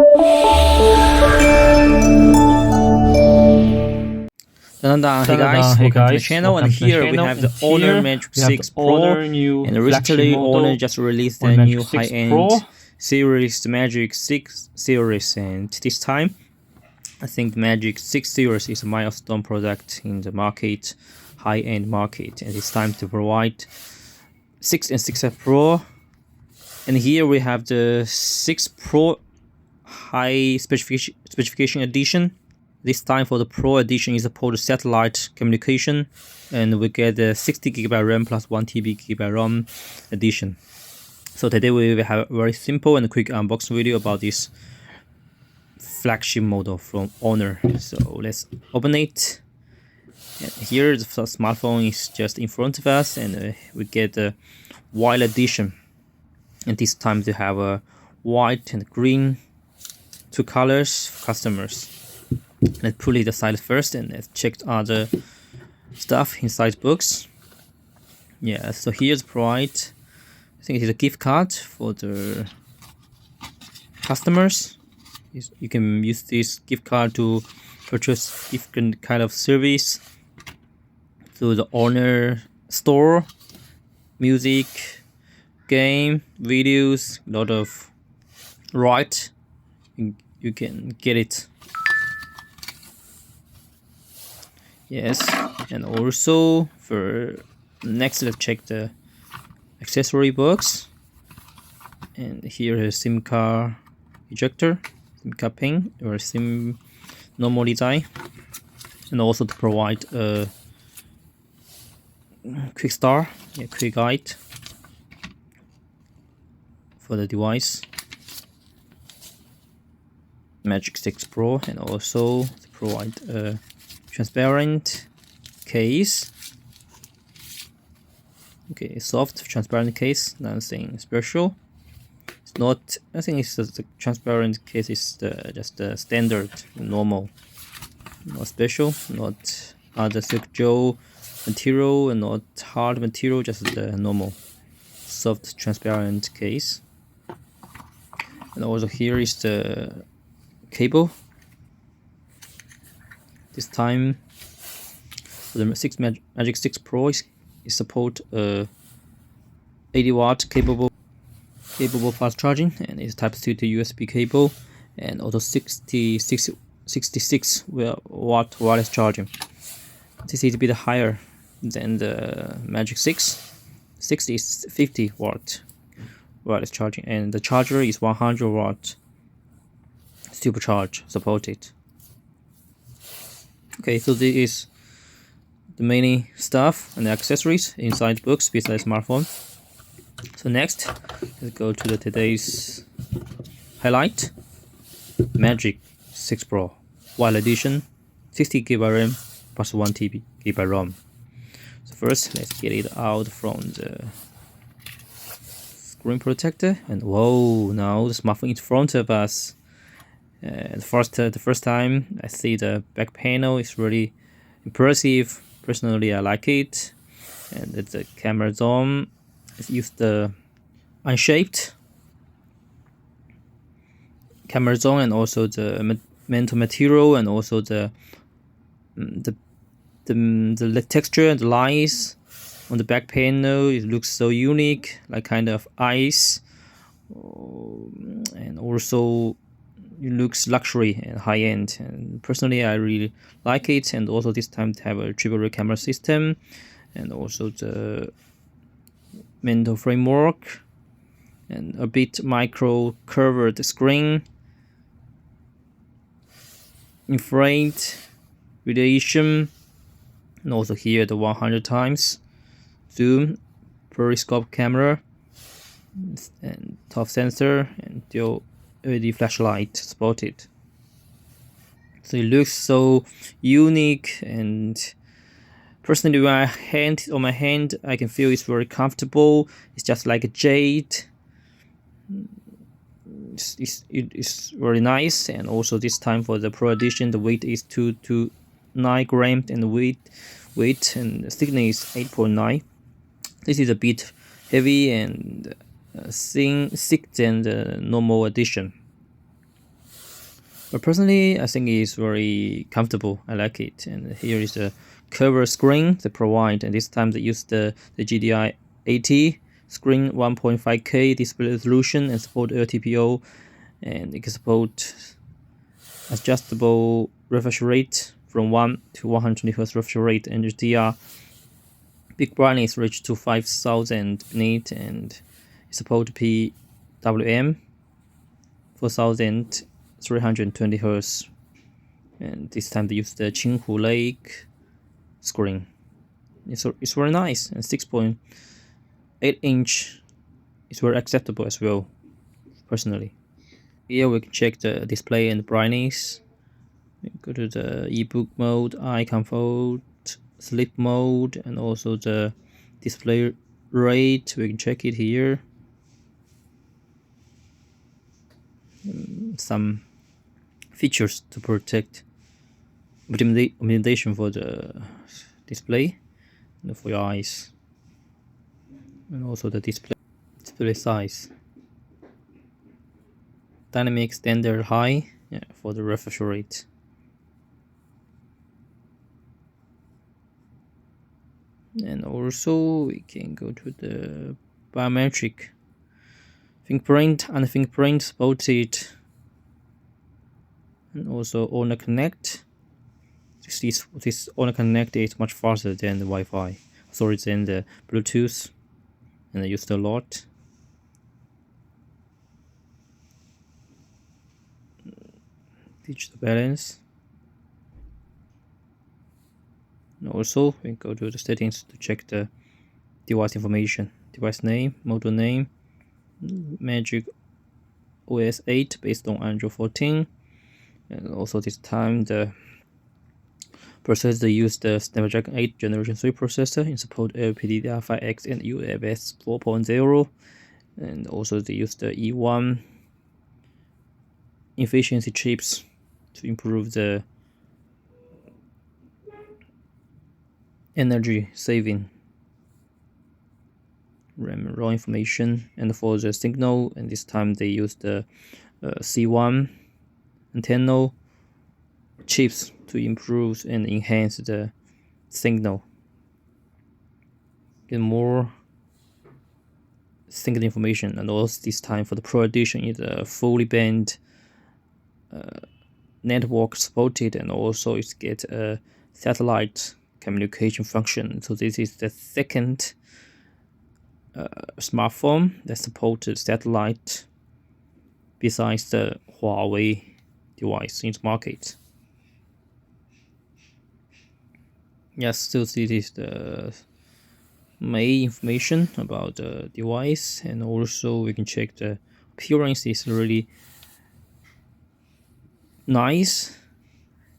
Hey guys, welcome to the channel, and here we have the Honor Magic 6 Pro, and originally Honor just released the new high-end series, the Magic 6 series, and this time I think the Magic 6 series is a milestone product in the market, high-end market, and it's time to provide 6 and 6F Pro. And here we have the 6 Pro high specification edition. This time for the Pro edition is support satellite communication, and we get the 60GB RAM plus 1TB ROM edition. So today we will have a very simple and quick unboxing video about this flagship model from Honor. So let's open it. And here the smartphone is just in front of us, and we get the white edition. And this time to have a white and green, two colors for customers. Let's pull it aside first and let's check other stuff inside books. Yeah, so here's provide. I think it is a gift card for the customers. You can use this gift card to purchase different kind of service through the Honor store, music, game, videos, a lot of you can get it. Yes, and also for next, let's check the accessory box. And here is SIM card ejector, SIM card pin, or SIM normal design, and also to provide a quick start, quick guide for the device, Magic 6 Pro, and also to provide a transparent case. Okay, soft transparent case, nothing special. It's not, I think it's the transparent case is just the standard, normal, not special, not other silk gel material and not hard material, just the normal soft transparent case. And also here is the cable. This time the Magic 6 Pro is support 80-watt capable fast charging, and it's Type-C to USB cable, and also 66 watt wireless charging. This is a bit higher than the Magic 6. 6 is 50 watt wireless charging, and the charger is 100 watt supercharge supported. Okay, so this is the main stuff and the accessories inside the books besides smartphone. So next, let's go to today's highlight, Magic 6 Pro White Edition, 60GB RAM plus 1TB ROM. So first, let's get it out from the screen protector, and whoa! Now the smartphone in front of us. The first time I see the back panel is really impressive. Personally, I like it, and the camera zoom is used the unshaped camera zoom, and also the mental material, and also the texture and the lines on the back panel. It looks so unique, like kind of ice, and also it looks luxury and high-end, and personally I really like it. And also this time to have a triple camera system, and also the mental framework, and a bit micro curved screen, infrared radiation, and also here the 100 times zoom, periscope camera, and top sensor, and dual LED flashlight spotted. So it looks so unique, and personally on my hand I can feel it's very comfortable. It's just like a jade. It's very nice. And also this time for the Pro edition, the weight is 229 grams, and the weight and thickness is 8.9. This is a bit heavy and thick than the normal edition. But personally, I think it's very comfortable. I like it. And here is a cover screen they provide, and this time they use the GDI 80 screen, 1.5K display resolution, and support LTPO, and it can support adjustable refresh rate from 1 to 120 Hz refresh rate, and HDR peak brightness reach to 5000 nit, and it support PWM 4320 Hz. And this time they use the Qinghu Lake screen. It's very nice, and 6.8 inch is very acceptable as well, personally. Here we can check the display and brightness. We go to the ebook mode, eye comfort, sleep mode, and also the display rate. We can check it here. Some features to protect optimization for the display and for your eyes, and also the display size. Dynamic standard high, for the refresh rate. And also we can go to the biometric fingerprint and fingerprint supported, and also Owner Connect. This Owner Connect is much faster than the Wi-Fi, sorry, than the Bluetooth, and I used a lot. Digital balance. And also we go to the settings to check the device information, device name, model name, Magic OS 8 based on Android 14, and also this time the processor used the Snapdragon 8 Generation 3 processor in support LPDDR5X and UFS 4.0, and also they used the E1 efficiency chips to improve the energy saving. RAM raw information, and for the signal, and this time they used the C1 antenna chips to improve and enhance the signal, get more signal information. And also this time for the Pro Edition is a fully band network supported, and also it get a satellite communication function. So this is the second smartphone that supported satellite besides the Huawei device in the market. Yes, so this is the main information about the device, and also we can check the appearance is really nice,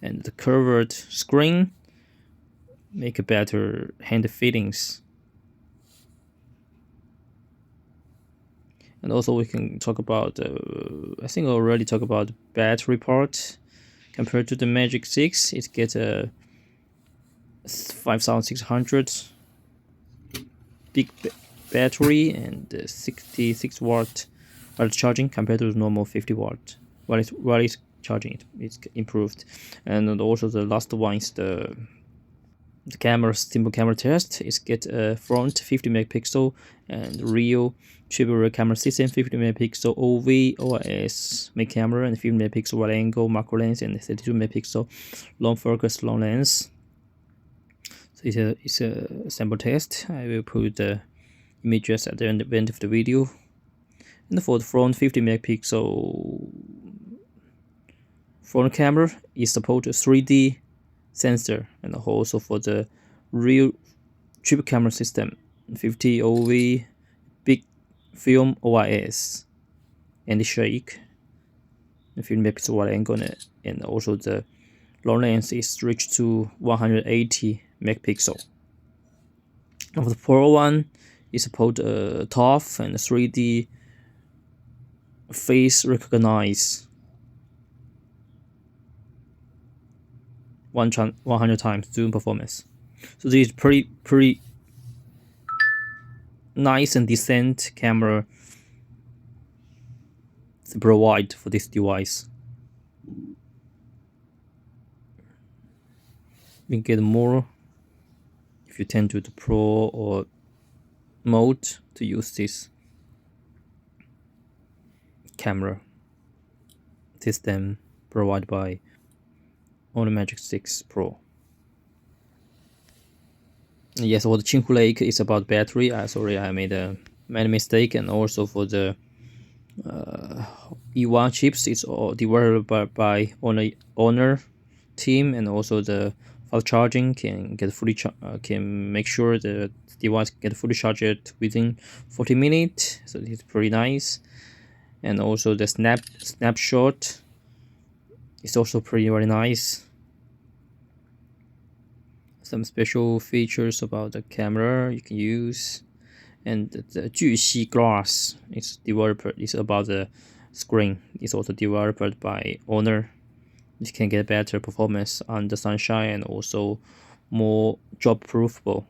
and the curved screen make a better hand feelings. And also we can talk about I think I already talked about the battery part. Compared to the Magic 6, it gets a 5600 big battery and 66 watt while charging, compared to the normal 50 watt while it's charging. It's improved. And also the last one is the camera, simple camera test. It's get a front 50 megapixel and rear triple camera system, 50 megapixel OV OIS main camera, and 50 megapixel wide angle macro lens, and 32 megapixel long focus long lens. So it's a sample test. I will put the images at the end of the video. And for the front 50 megapixel front camera, it supports a 3D sensor, and also for the real triple camera system, 50 OV big film OIS and shake, 50 megapixel wide angle, and also the long lens is reached to 180 megapixel. And for the Pro one, it supports TOF and 3D face recognize 100 times zoom performance. So this is pretty nice and decent camera to provide for this device. You get more if you tend to the Pro or mode to use this camera system provided by Honor Magic 6 Pro. Yes, for the Qinghu Lake is about battery. Sorry, I made a mistake, and also for the E1 chips, it's all developed by Honor team, and also the fast charging can get fully can make sure the device get fully charged within 40 minutes. So it's pretty nice, and also the snapshot is also very nice. Some special features about the camera you can use, and the 巨细 glass is about the screen. It's also developed by Honor. You can get better performance under sunshine and also more drop proofable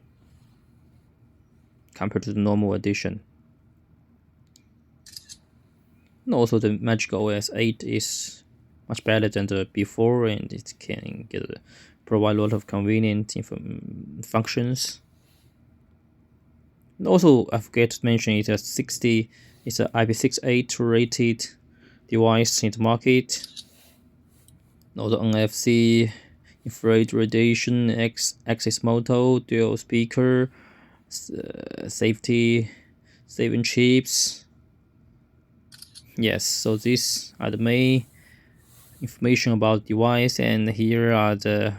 compared to the normal edition. And also the Magic OS 8 is much better than the before, and it can provide a lot of convenient functions. And also, I forget to mention, it's an IP68 rated device in the market. Also NFC, infrared radiation, access mode, dual speaker, safety, saving chips. Yes, so these are the main information about the device, and here are the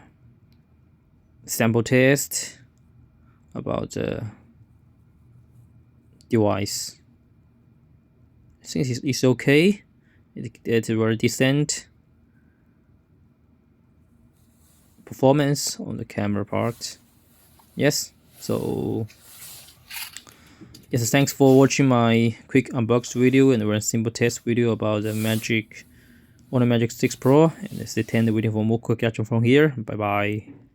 sample tests about the device. I think it's okay. It's very decent performance on the camera part. Yes, so yes, thanks for watching my quick unbox video and a very simple test video about the Honor Magic 6 Pro, and stay tuned waiting for more quick action from here. Bye bye.